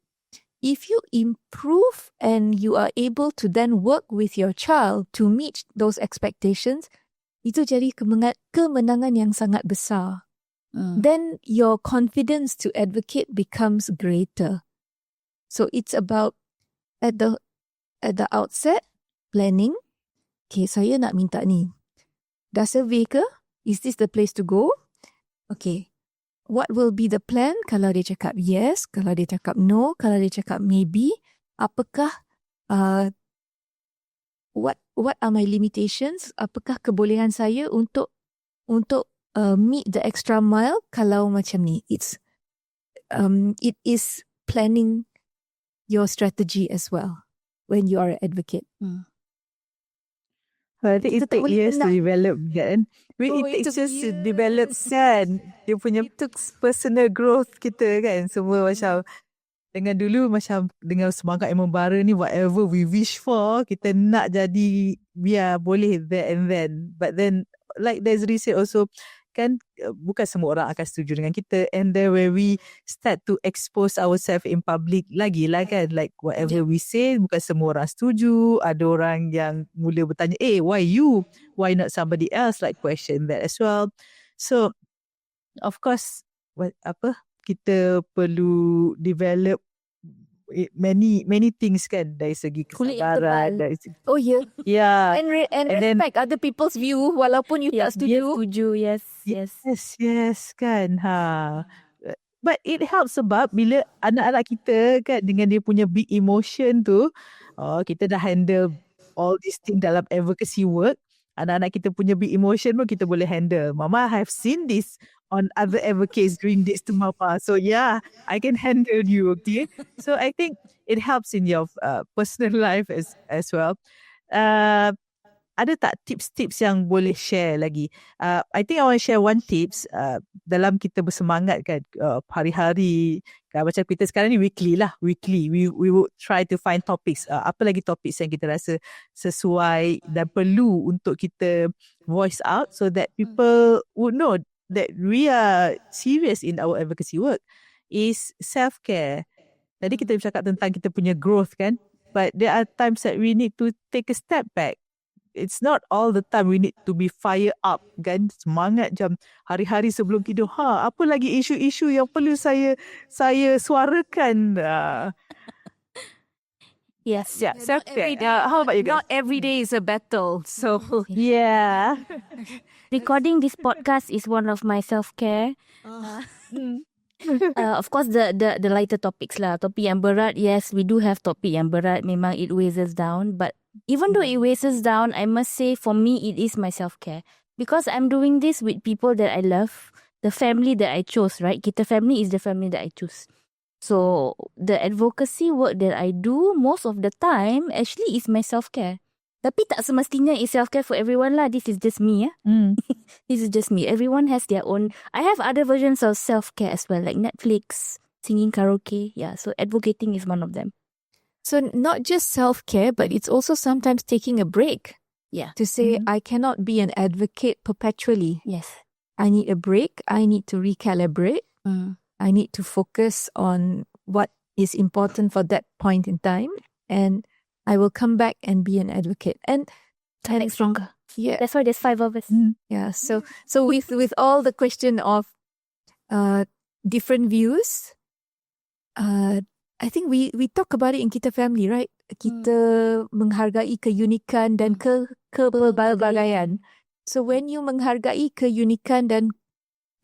S3: improve and you are able to then work with your child to meet those expectations, itu jadi kemenangan yang sangat besar. Then your confidence to advocate becomes greater. So it's about at the outset planning. Okay, saya nak minta ni. Dah survey ke? Is this the place to go? Okay. What will be the plan kalau dia cakap yes, kalau dia cakap no, kalau dia cakap maybe? Apakah, what are my limitations? Apakah kebolehan saya untuk meet the extra mile kalau macam ni? it is planning your strategy as well when you are an advocate.
S1: I think
S3: Kita
S1: it
S3: tak
S1: takes
S3: boleh
S1: years to
S3: tenang.
S1: develop kan.
S3: Oh,
S1: It
S3: it
S1: takes
S3: took
S1: years to develop
S3: years.
S1: kan. Dia punya personal growth kita kan. Semua macam dengan dulu macam dengan semangat yang membara ni, whatever we wish for, kita nak jadi biar boleh there and then. But then like Desiree said also kan, bukan semua orang akan setuju dengan kita, and then when we start to expose ourselves in public lagi lah kan, like whatever we say bukan semua orang setuju. Ada orang yang mula bertanya, why you, why not somebody else, like question that as well. So of course kita perlu develop many things kan, dari segi
S2: Kulit yang
S1: kesabaran,
S2: tebal.
S1: dari segi
S3: Oh yeah.
S1: yeah.
S3: And
S1: then
S3: respect other people's view walaupun you
S2: Dia
S3: tak setuju.
S2: setuju, yes.
S1: Yes kan. But it helps sebab bila anak-anak kita kan dengan dia punya big emotion tu, kita dah handle all these things dalam advocacy work. Anak-anak kita punya big emotion pun kita boleh handle. Mama, I have seen this on other advocates doing this to Mama. So yeah, I can handle you, okay? So I think it helps in your personal life as well. Ada tak tips-tips yang boleh share lagi? I think I want to share one tips dalam kita bersemangat kan, hari-hari kan, macam kita sekarang ni weekly we would try to find topics, apa lagi topics yang kita rasa sesuai dan perlu untuk kita voice out so that people would know that we are serious in our advocacy work. Is self-care. Tadi kita bercakap tentang kita punya growth kan, but there are times that we need to take a step back. It's not all the time we need to be fire up kan, semangat jam hari-hari sebelum tidur. Apa lagi isu-isu yang perlu saya suarakan?
S2: Yes.
S1: Yeah, self-care. How about you guys?
S3: Not every day is a battle. So
S1: Yeah.
S2: Recording this podcast is one of my self-care. Of course, the lighter topics lah. Topik yang berat, yes, we do have topik yang berat. Memang it weighs us down. But even though it weighs us down, I must say for me, it is my self-care. Because I'm doing this with people that I love. The family that I chose, right? Kita family is the family that I choose. So, the advocacy work that I do most of the time actually is my self-care. Tapi tak semestinya is self-care for everyone lah. This is just me, This is just me. Everyone has their own. I have other versions of self-care as well, like Netflix, singing karaoke. Yeah, so advocating is one of them.
S3: So not just self-care, but it's also sometimes taking a break.
S2: Yeah.
S3: To say, I cannot be an advocate perpetually.
S2: Yes.
S3: I need a break. I need to recalibrate. I need to focus on what is important for that point in time. And I will come back and be an advocate. And
S2: Make stronger.
S3: yeah,
S2: That's why there's 5 of us.
S3: yeah. So with all the question of different views, I think we talk about it in Kita Family, right? Kita menghargai keunikan dan kepelbagaian. So when you menghargai keunikan dan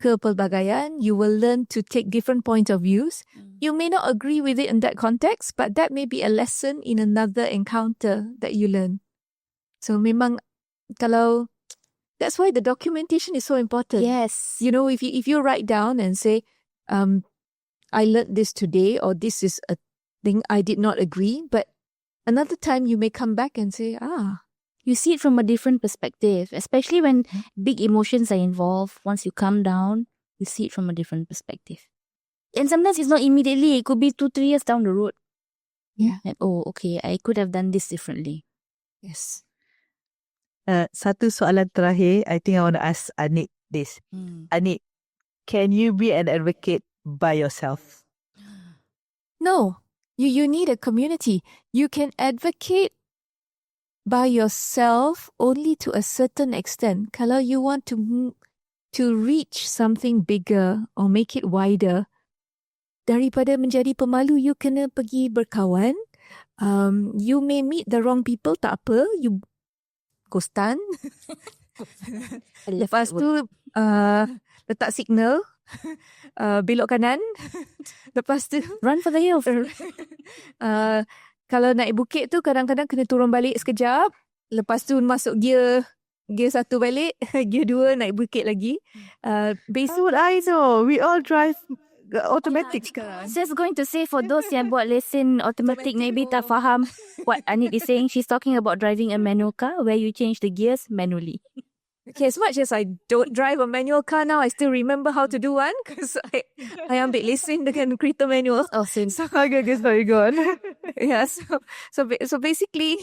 S3: kepelbagaian, you will learn to take different points of views. You may not agree with it in that context, but that may be a lesson in another encounter that you learn. So memang kalau, that's why the documentation is so important.
S2: Yes.
S3: You know, if you write down and say, I learned this today, or this is a thing I did not agree, but another time you may come back and say,
S2: You see it from a different perspective, especially when big emotions are involved. Once you calm down, you see it from a different perspective. And sometimes it's not immediately. It could be 2-3 years down the road.
S3: Yeah.
S2: Like, oh, okay, I could have done this differently.
S3: yes.
S1: Satu soalan terakhir, I think I want to ask Anik this. Anik, can you be an advocate by yourself?
S3: No, you need a community. You can advocate by yourself only to a certain extent. Kalau you want to reach something bigger or make it wider, daripada menjadi pemalu, you kena pergi berkawan. You may meet the wrong people, tak apa. You ghostan. Lepas tu letak signal, belok kanan. Lepas tu
S2: Run for the hills.
S3: kalau naik bukit tu kadang-kadang kena turun balik sekejap. Lepas tu masuk gear 1 balik, gear 2 naik bukit lagi.
S1: How would I know? We all drive
S3: automatic sekarang.
S2: Just going to say for those yang buat lesen automatic maybe tak faham what Anit is saying. She's talking about driving a manual car where you change the gears manually.
S3: Okay, as much as I don't drive a manual car now, I still remember how to do one because I ambil lesen dengan kereta manual.
S2: Oh, same.
S3: So okay, sorry, go on. Yeah, so basically,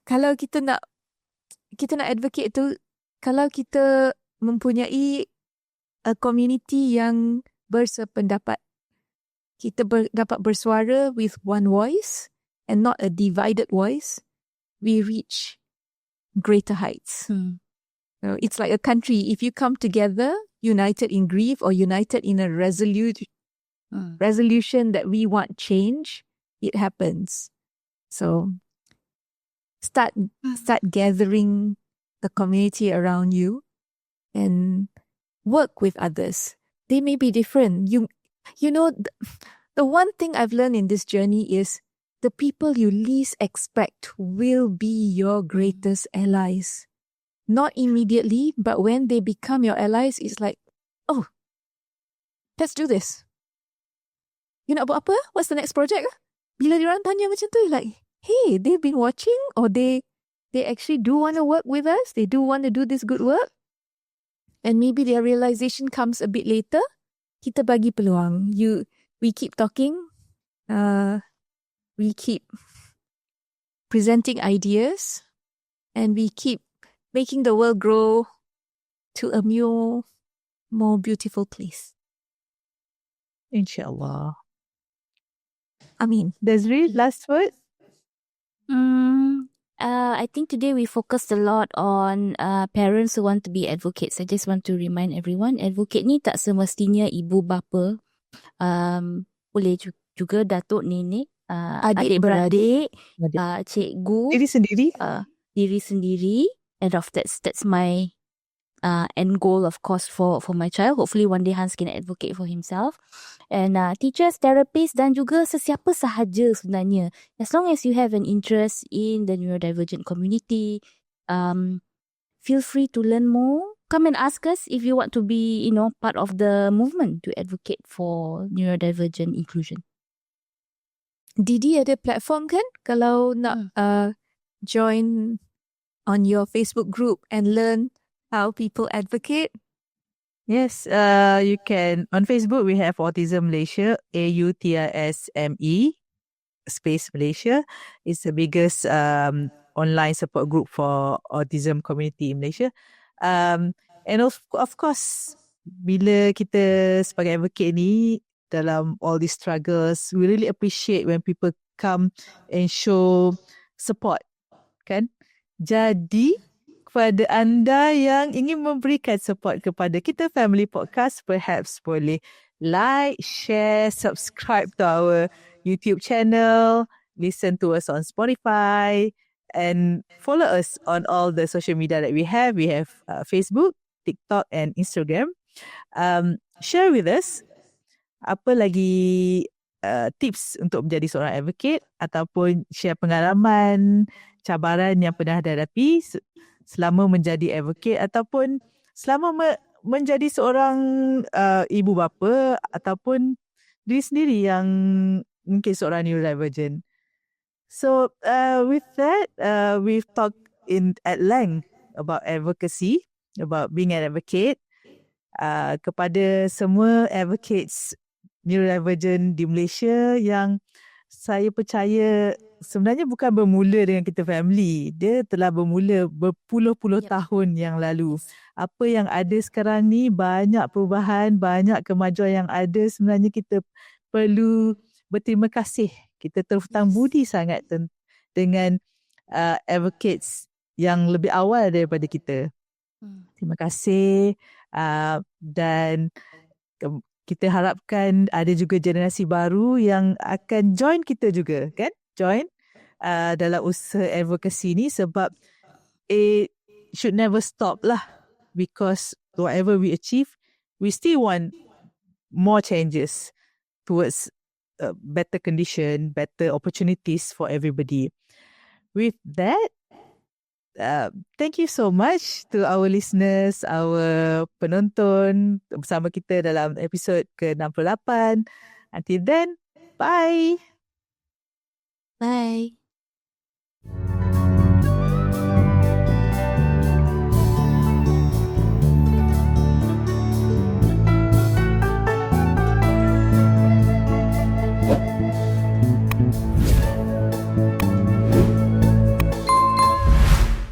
S3: kalau kita nak advocate tu, kalau kita mempunyai a community yang bersependapat, kita dapat bersuara with one voice and not a divided voice, we reach greater heights. It's like a country. If you come together, united in grief or united in a resolution that we want change, it happens. So start gathering the community around you and work with others. They may be different. You know, the one thing I've learned in this journey is the people you least expect will be your greatest allies. Not immediately, but when they become your allies, it's like, oh, let's do this. You nak buat apa? What's the next project? Bila diorang tanya macam tu, like, hey, they've been watching or they actually do want to work with us. They do want to do this good work. And maybe their realization comes a bit later. Kita bagi peluang. We keep talking. We keep presenting ideas. And we keep making the world grow to a more beautiful place.
S1: InsyaAllah.
S3: Amin.
S1: Desiree, last word?
S2: I think today we focused a lot on parents who want to be advocates. I just want to remind everyone, advocate ni tak semestinya ibu bapa. Boleh juga datuk nenek, adik-beradik, cikgu, diri sendiri. And that's my end goal, of course, for my child. Hopefully one day Hans can advocate for himself. And teachers, therapists dan juga sesiapa sahaja sebenarnya. As long as you have an interest in the neurodivergent community, feel free to learn more. Come and ask us if you want to be, part of the movement to advocate for neurodivergent inclusion.
S3: Didi ada platform kan? Kalau nak join on your Facebook group and learn how people advocate.
S1: Yes, you can. On Facebook, we have Autism Malaysia, AUTISME, space Malaysia. It's the biggest online support group for autism community in Malaysia. And of course, bila kita sebagai advocate ni, dalam all these struggles, we really appreciate when people come and show support, kan? Jadi, kepada anda yang ingin memberikan support kepada Kita Family Podcast, perhaps boleh like, share, subscribe to our YouTube channel, listen to us on Spotify, and follow us on all the social media that we have. We have Facebook, TikTok, and Instagram. Share with us apa lagi tips untuk menjadi seorang advocate ataupun share pengalaman, cabaran yang pernah hadapi selama menjadi advocate ataupun selama menjadi seorang ibu bapa ataupun diri sendiri yang mungkin seorang neurodivergent. So with that, we've talked at length about advocacy, about being an advocate. Kepada semua advocates neurodivergent di Malaysia yang saya percaya sebenarnya bukan bermula dengan Kita Family. Dia telah bermula berpuluh-puluh tahun yang lalu. Apa yang ada sekarang ni, banyak perubahan, banyak kemajuan yang ada. Sebenarnya kita perlu berterima kasih. Kita terhutang budi sangat dengan advocates yang lebih awal daripada kita. Terima kasih. Dan kita harapkan ada juga generasi baru yang akan join kita juga, kan? Join dalam usaha advocacy ni sebab it should never stop lah, because whatever we achieve, we still want more changes towards better condition, better opportunities for everybody. With that, thank you so much to our listeners, our penonton bersama kita dalam episod ke-68. Until then, bye.
S2: Bye.